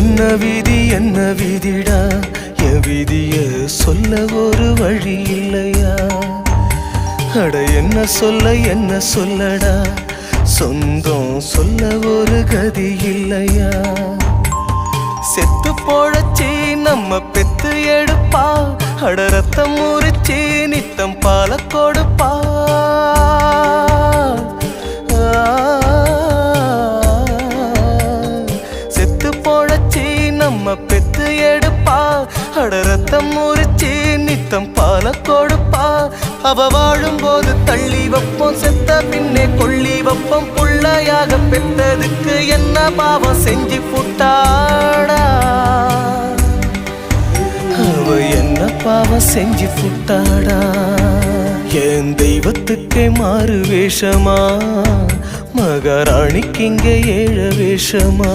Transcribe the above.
என்ன விதிடா என் விதிய சொல்ல ஒரு வழி இல்லையா அட என்ன சொல்லடா சொந்தம் சொல்ல ஒரு கதி இல்லையா செத்து போழச்சி நம்ம பெத்து எடுப்பா அட ரத்தம் முறிச்சி நித்தம் பால கொடுப்பா செத்து போழச்சி நம்ம பெத்து எடுப்பா அட ரத்தம் முறிச்சி நித்தம் பால கொடுப்பா அவ வாழும்போது தள்ளி வைப்போம் செத்த பின்னே கொள்ளி வைப்போம் புள்ளையாக பெற்றதுக்கு என்ன பாவம் செஞ்சு புட்டாடா அவ என்ன பாவம் செஞ்சு புட்டாடா என் தெய்வத்துக்கே மாறு வேஷமா மகாராணிக்கு இங்க ஏழ வேஷமா